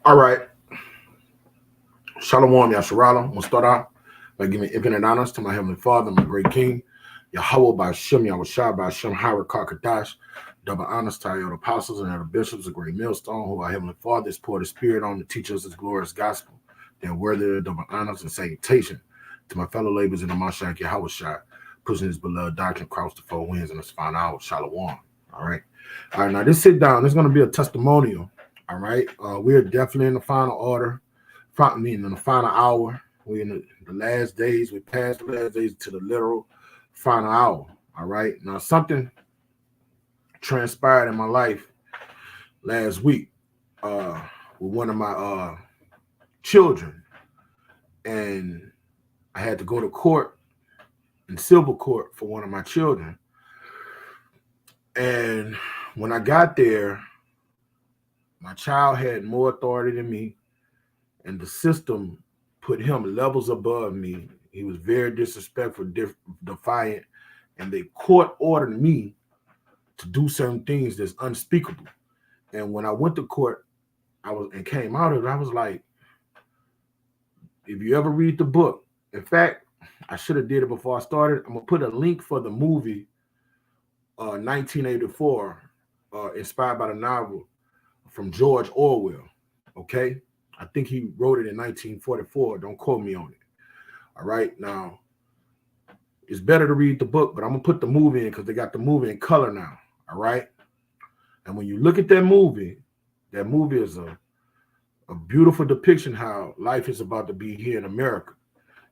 All right. Shalom, Yasharala. I'm going to start out by giving infinite honors to my Heavenly Father, my great King, Yahweh by Shem, Yahushua by Shem, Harakakadash. Double honors to our apostles and our bishops, a great millstone, who our Heavenly Father has poured His Spirit on to teach us His glorious gospel. They're worthy of double honors and salutation to my fellow laborers in the Mashiach Yahushua, pushing His beloved doctrine across the four winds in this final hour. Shalom. All right. All right, now this sit down. There's going to be a testimonial. All right. We are definitely in the final order. In the final hour. We're in the last days. We passed the last days to the literal final hour. All right. Now, something transpired in my life last week with one of my children. And I had to go to court, in civil court, for one of my children. And when I got there, my child had more authority than me. And the system put him levels above me. He was very disrespectful, defiant, and the court ordered me to do certain things that's unspeakable. And when I went to court, and came out of it, I was like, if you ever read the book, in fact, I should have did it before I started. I'm gonna put a link for the movie 1984, inspired by the novel from George Orwell. Okay. I think he wrote it in 1944. Don't quote me on it. All right. Now, it's better to read the book, but I'm going to put the movie in because they got the movie in color now. All right. And when you look at that movie is a beautiful depiction how life is about to be here in America.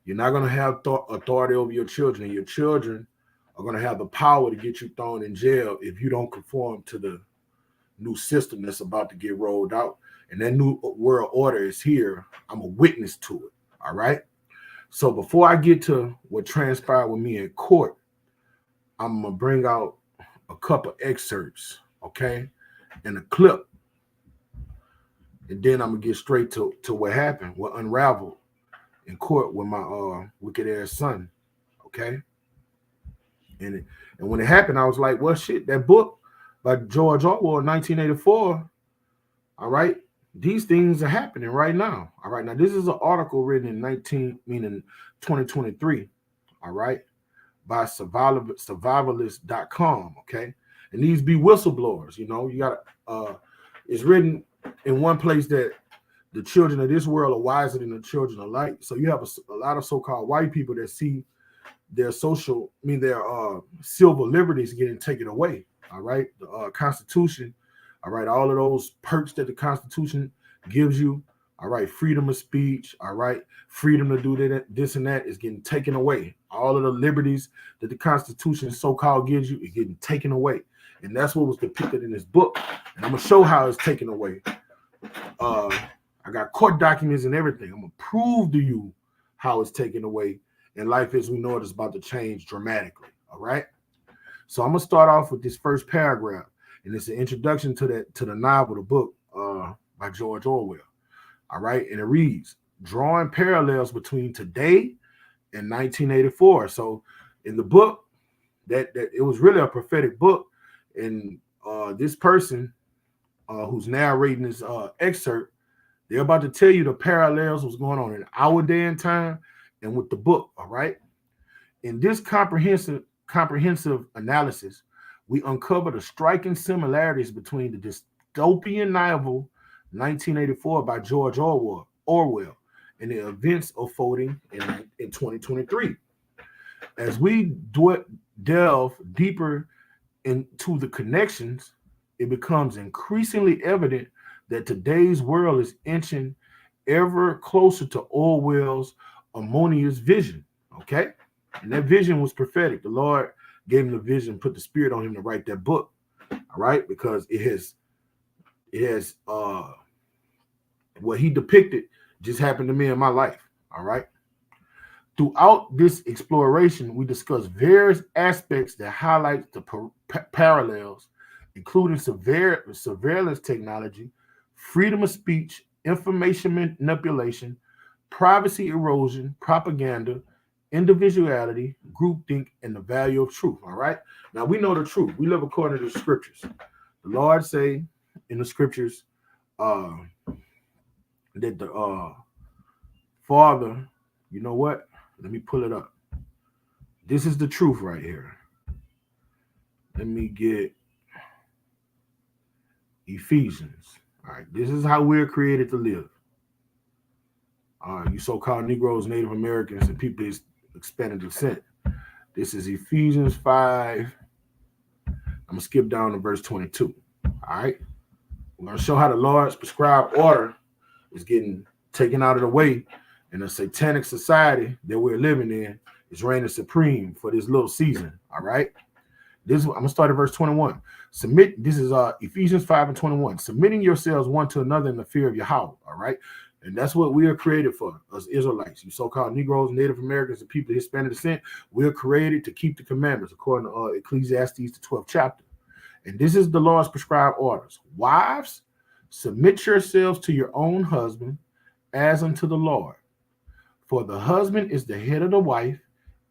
You're not going to have authority over your children, and your children are going to have the power to get you thrown in jail if you don't conform to the new system that's about to get rolled out. And that new world order is here. I'm a witness to it. All right. So before I get to what transpired with me in court, I'm going to bring out a couple excerpts, okay, and a clip. And then I'm going to get straight to what happened, what unraveled in court with my wicked ass son, okay? And when it happened, I was like, well, shit, that book by George Orwell in 1984, all right, these things are happening right now. All right. Now, this is an article written in 2023. All right. By survivalist.com. Okay. And these be whistleblowers. You know, you got it's written in one place that the children of this world are wiser than the children of light. So you have a lot of so-called white people that see their civil liberties getting taken away. All right. The Constitution. All right, all of those perks that the Constitution gives you, all right, freedom of speech, all right, freedom to do this and that is getting taken away. All of the liberties that the Constitution so-called gives you is getting taken away. And that's what was depicted in this book. And I'm going to show how it's taken away. I got court documents and everything. I'm going to prove to you how it's taken away. And life as we know it is about to change dramatically, all right? So I'm going to start off with this first paragraph. And it's an introduction to the novel, the book by George Orwell. All right. And it reads, drawing parallels between today and 1984. So in the book, that it was really a prophetic book. And this person who's narrating this excerpt, they're about to tell you the parallels what's going on in our day and time and with the book. All right. In this comprehensive analysis, we uncover the striking similarities between the dystopian novel 1984 by George Orwell and the events unfolding in 2023. As we delve deeper into the connections, it becomes increasingly evident that today's world is inching ever closer to Orwell's harmonious vision, okay? And that vision was prophetic. The Lord gave him the vision, put the spirit on him to write that book, all right? Because it has what he depicted just happened to me in my life, all right? Throughout this exploration, we discuss various aspects that highlight the parallels, including surveillance technology, freedom of speech, information manipulation, privacy erosion, propaganda, individuality, groupthink, and the value of truth. All right. Now we know the truth. We live according to the scriptures. The Lord say in the scriptures uh, that the Father, you know what? Let me pull it up. This is the truth right here. Let me get Ephesians. All right. This is how we're created to live. You so-called Negroes, Native Americans, and people of expanded descent. This is Ephesians 5. I'm going to skip down to verse 22. All right. We're going to show how the Lord's prescribed order is getting taken out of the way, and the satanic society that we're living in is reigning supreme for this little season. All right. I'm going to start at verse 21. This is Ephesians 5 and 21. Submitting yourselves one to another in the fear of Yahweh. All right. And that's what we are created for, us Israelites. You so-called Negroes, Native Americans, and people of Hispanic descent. We're created to keep the commandments, according to Ecclesiastes, the 12th chapter. And this is the Lord's prescribed orders. Wives, submit yourselves to your own husband as unto the Lord. For the husband is the head of the wife,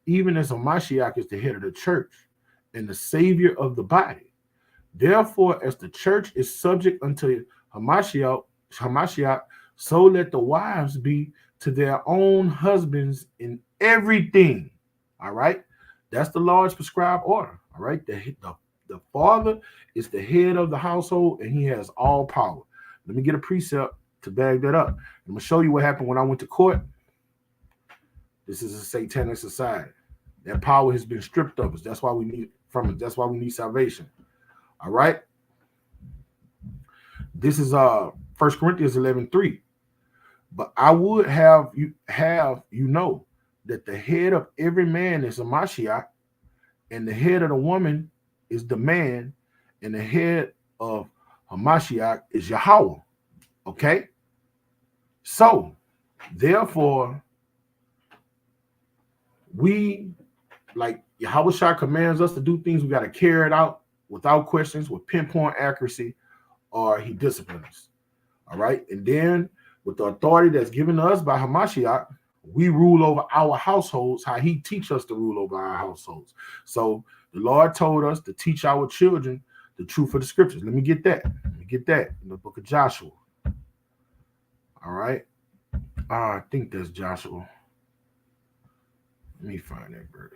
even as Hamashiach is the head of the church and the savior of the body. Therefore, as the church is subject unto Hamashiach, so let the wives be to their own husbands in everything. All right. That's the Lord's prescribed order. All right. The father is the head of the household, and he has all power. Let me get a precept to back that up. I'm going to show you what happened when I went to court. This is a satanic society. That power has been stripped of us. That's why we need from it. That's why we need salvation. All right. This is 1 Corinthians 11:3. But I would have you know that the head of every man is a Mashiach, and the head of the woman is the man, and the head of Hamashiach is Yahweh. Okay? So, therefore, we, like Yahweh commands us to do things, we got to carry it out without questions, with pinpoint accuracy, or he disciplines us. All right? And then, with the authority that's given to us by Hamashiach, we rule over our households, how he teach us to rule over our households. So the Lord told us to teach our children the truth of the scriptures. Let me get that. In the book of Joshua. All right. I think that's Joshua. Let me find that verse.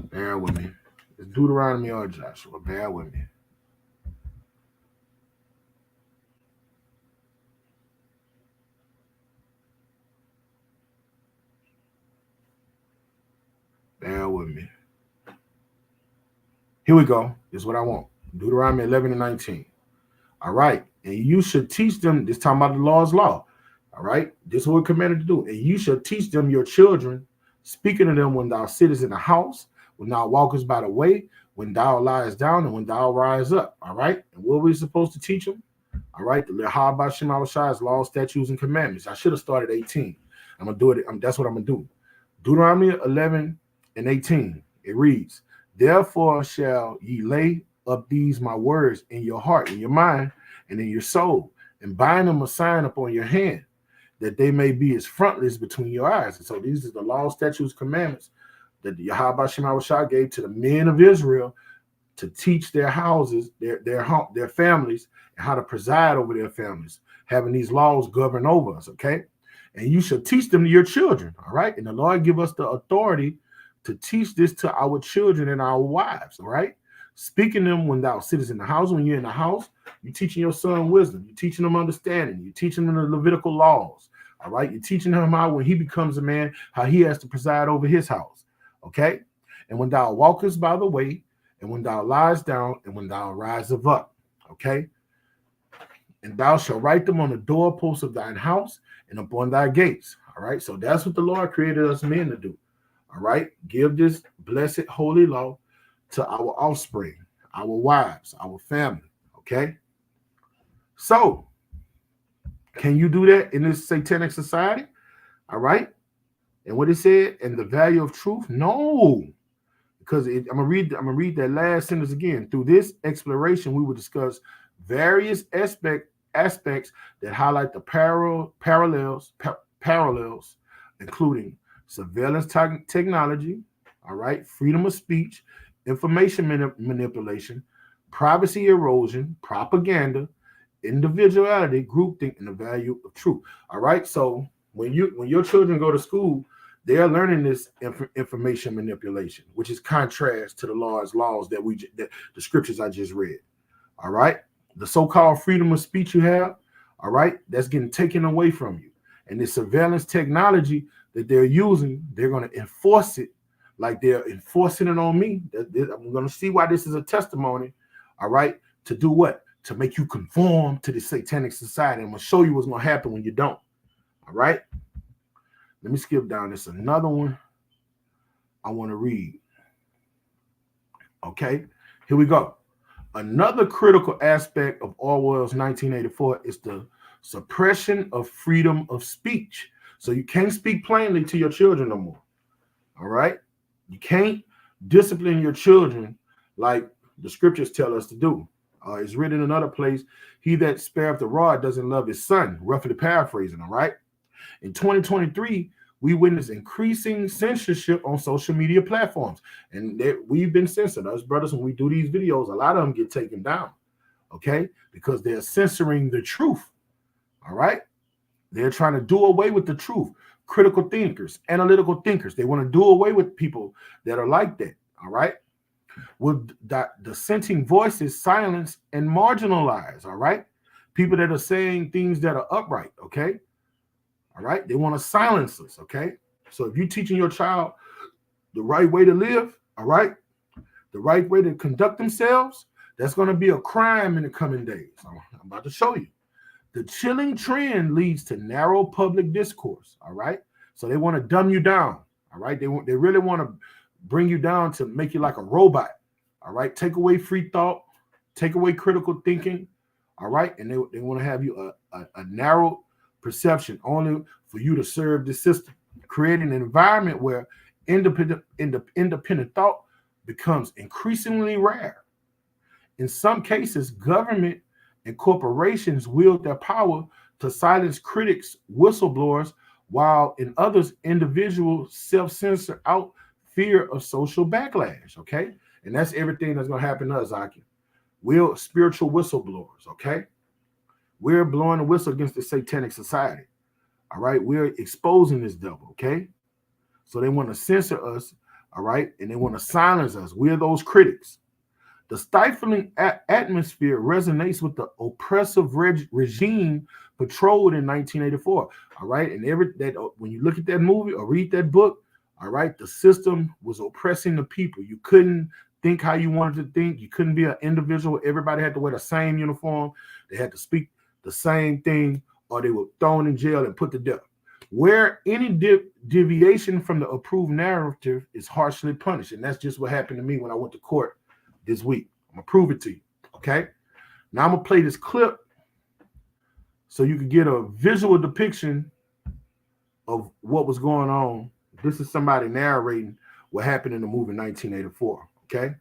Bear with me. It's Deuteronomy or Joshua. Bear with me. Bear with me. Here we go. This is what I want. Deuteronomy 11 and 19. All right. And you should teach them, this time about the Lord's law. All right. This is what we're commanded to do. And you shall teach them your children, speaking to them when thou sittest in the house, when thou walkest by the way, when thou liest down, and when thou rise up. All right. And what are we supposed to teach them? All right. The Lehabah Shema Shai's laws, statutes, and commandments. I should have started 18. I'm going to do it. That's what I'm going to do. Deuteronomy 11 and 18. It reads, therefore shall ye lay up these my words in your heart, in your mind, and in your soul, and bind them a sign upon your hand, that they may be as frontlets between your eyes. And so these are the law, statutes, commandments that the Yahweh Shema Shai gave to the men of Israel to teach their houses, their families, and how to preside over their families, having these laws govern over us, okay? And you shall teach them to your children, all right? And the Lord give us the authority to teach this to our children and our wives, all right? Speaking them when thou sittest in the house. When you're in the house, you're teaching your son wisdom. You're teaching them understanding. You're teaching them the Levitical laws, all right? You're teaching him how, when he becomes a man, how he has to preside over his house, okay? And when thou walkest by the way, and when thou liest down, and when thou risest up, okay? And thou shalt write them on the doorposts of thine house and upon thy gates, all right? So that's what the Lord created us men to do, all right? Give this blessed holy law to our offspring, our wives, our family, okay? So, can you do that in this satanic society? All right? And what it said, and the value of truth? No. Because I'm gonna read that last sentence again. Through this exploration, we will discuss various aspects that highlight the parallels, including surveillance technology, all right, freedom of speech, information manipulation, privacy erosion, propaganda, individuality, groupthink, and the value of truth. All right. So when your children go to school, they are learning this information manipulation, which is contrast to the laws that the scriptures I just read. All right. The so-called freedom of speech you have, all right, that's getting taken away from you. And the surveillance technology that they're using, they're going to enforce it like they're enforcing it on me. I'm going to see why this is a testimony, all right, to do what? To make you conform to the satanic society. I'm going to show you what's going to happen when you don't. All right. Let me skip down. There's another one I want to read. Okay. Here we go. Another critical aspect of Orwell's 1984 is the suppression of freedom of speech. So you can't speak plainly to your children no more. All right. You can't discipline your children like the scriptures tell us to do. It's written in another place, he that spareth the rod doesn't love his son, roughly paraphrasing, all right? In 2023, we witness increasing censorship on social media platforms. And we've been censored. Us brothers, when we do these videos, a lot of them get taken down, okay? Because they're censoring the truth, all right? They're trying to do away with the truth. Critical thinkers, analytical thinkers, they want to do away with people that are like that, all right? With dissenting voices silenced and marginalized, all right? People that are saying things that are upright, okay? All right? They want to silence us, okay? So if you're teaching your child the right way to live, all right, the right way to conduct themselves, that's going to be a crime in the coming days. I'm about to show you. The chilling trend leads to narrow public discourse, all right? So they want to dumb you down, all right? They really want to bring you down to make you like a robot, all right? Take away free thought, take away critical thinking, all right? And they want to have you a narrow perception only for you to serve the system, creating an environment where independent thought becomes increasingly rare. In some cases, government and corporations wield their power to silence critics, whistleblowers, while in others, individuals self-censor out fear of social backlash, okay? And that's everything that's going to happen to us, Aki. We're spiritual whistleblowers, okay? We're blowing the whistle against the satanic society, all right? We're exposing this devil, okay? So they want to censor us, all right? And they want to silence us. We're those critics. The stifling atmosphere resonates with the oppressive regime patrolled in 1984, all right? And when you look at that movie or read that book, all right, the system was oppressing the people. You couldn't think how you wanted to think. You couldn't be an individual. Everybody had to wear the same uniform. They had to speak the same thing, or they were thrown in jail and put to death. Where any deviation from the approved narrative is harshly punished. And that's just what happened to me when I went to court this week. I'm going to prove it to you, okay? Now I'm going to play this clip so you can get a visual depiction of what was going on. This is somebody narrating what happened in the movie 1984, okay?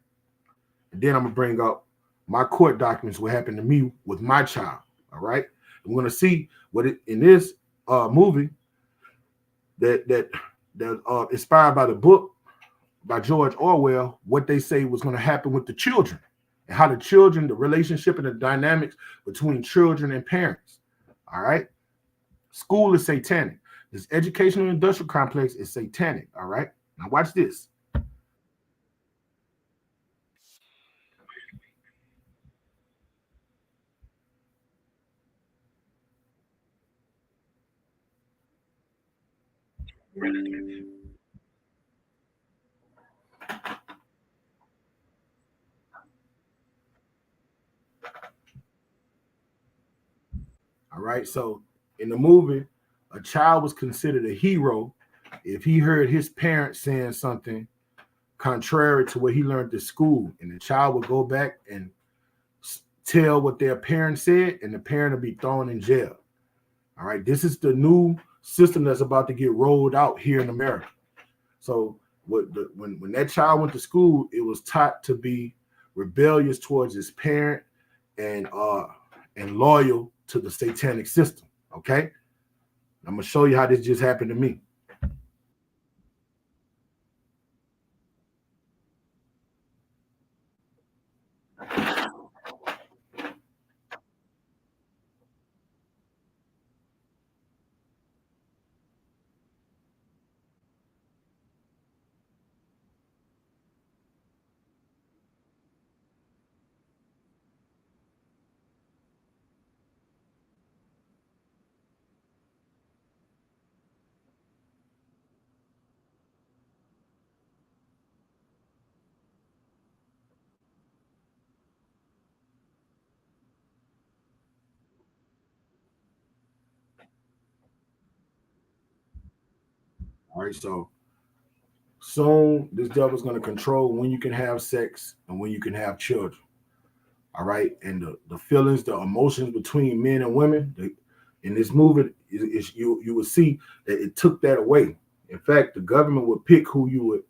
And then I'm going to bring up my court documents, what happened to me with my child, all right? We're going to see what in this movie that inspired by the book by George Orwell, what they say was going to happen with the children and how the relationship and the dynamics between children and parents, all right? School is satanic. This educational industrial complex is satanic, all right? Now watch this. All right, so in the movie, a child was considered a hero if he heard his parents saying something contrary to what he learned at school, and the child would go back and tell what their parents said, and the parent would be thrown in jail. All right, this is the new system that's about to get rolled out here in America. So when that child went to school, it was taught to be rebellious towards his parent and loyal to the satanic system. Okay, I'm gonna show you how this just happened to me. All right, so soon this devil's gonna control when you can have sex and when you can have children. All right, and the feelings, the emotions between men and women. In this movie, you will see that it took that away. In fact, the government would pick who you would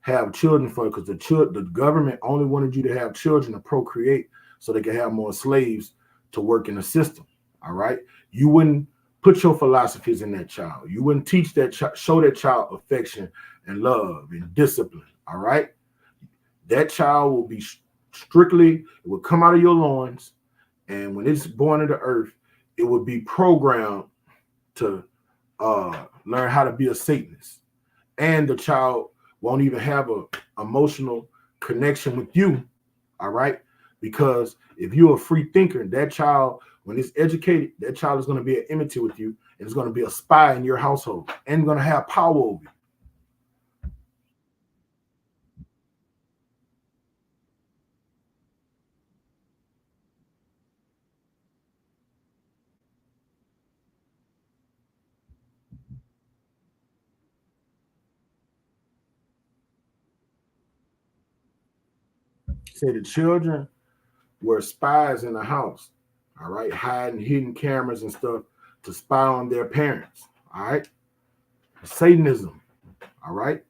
have children for because the government only wanted you to have children to procreate so they could have more slaves to work in the system. All right, you wouldn't put your philosophies in that child. You wouldn't teach that show that child affection and love and discipline. All right, that child will be strictly, it will come out of your loins, and when it's born into earth, it will be programmed to learn how to be a Satanist. And the child won't even have a emotional connection with you. All right, because if you're a free thinker, that child, when it's educated, that child is going to be an enmity with you, and it's going to be a spy in your household, and going to have power over you. Say the children were spies in the house, all right, hiding hidden cameras and stuff to spy on their parents, all right. Satanism, all right.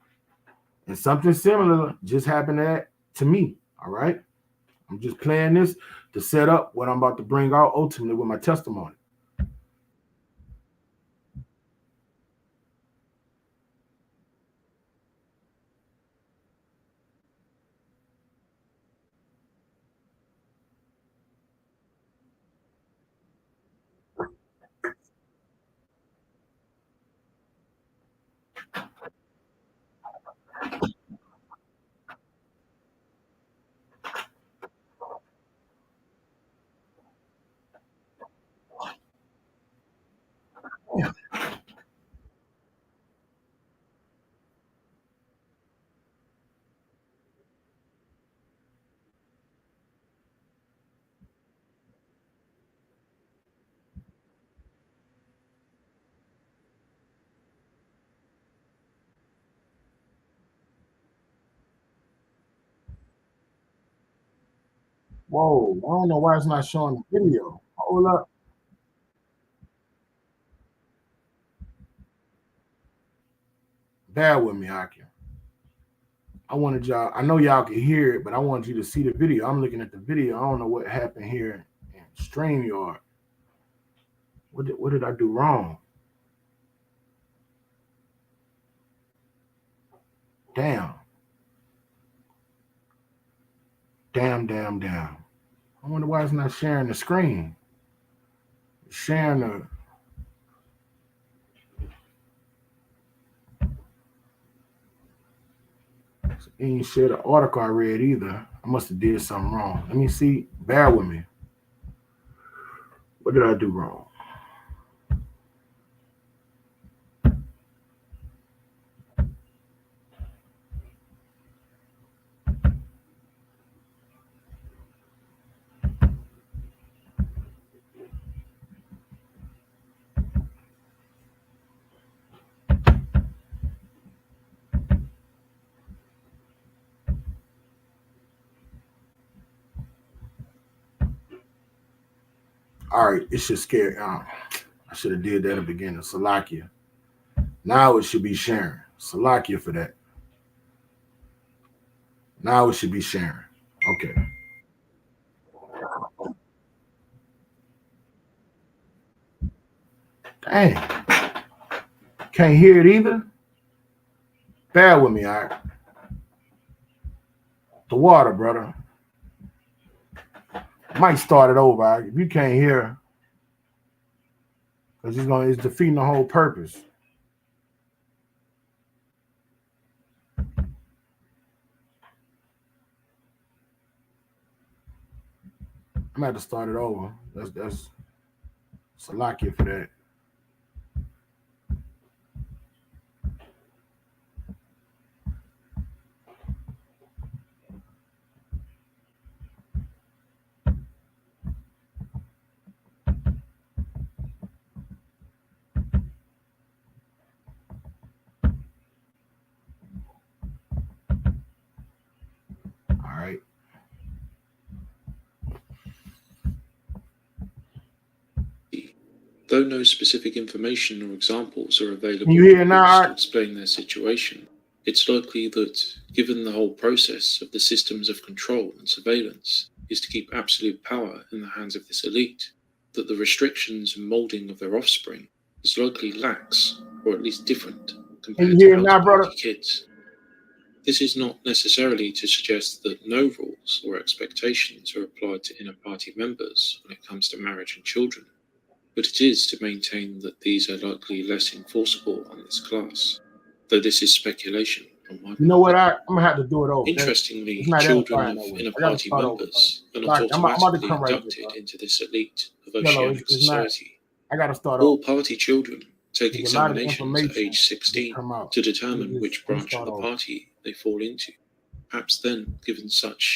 And something similar just happened to me, all right. I'm just playing this to set up what I'm about to bring out ultimately with my testimony. Whoa, I don't know why it's not showing the video. Hold up. Bear with me, Hakim. I wanted y'all, I know y'all can hear it, but I want you to see the video. I'm looking at the video. I don't know what happened here in StreamYard. What did I do wrong? Damn. Damn. I wonder why it's not sharing the screen. It's sharing the it ain't share the article I read either. I must have did something wrong. Let me see. Bear with me. What did I do wrong? All right, it should scare. I should have did that at the beginning. Salakia. Now it should be sharing. Salakia for that. Now it should be sharing. Okay. Dang. Can't hear it either. Bear with me, all right? The water, brother. Might start it over, all right? If you can't hear, because it's defeating the whole purpose. I'm gonna have to start it over. That's Salakia for that. All right. Though no specific information or examples are available to explain their situation, it's likely that, given the whole process of the systems of control and surveillance is to keep absolute power in the hands of this elite, that the restrictions and moulding of their offspring is likely lax, or at least different, compared to party kids. This is not necessarily to suggest that no rules or expectations are applied to inner party members when it comes to marriage and children, but it is to maintain that these are likely less enforceable on this class, though this is speculation on my part. You know what? I'm going to have to do it over. Interestingly, children of inner party members are not automatically inducted into this elite of oceanic society. All party children take examinations at age 16 to determine which branch of the party they fall into, perhaps then given such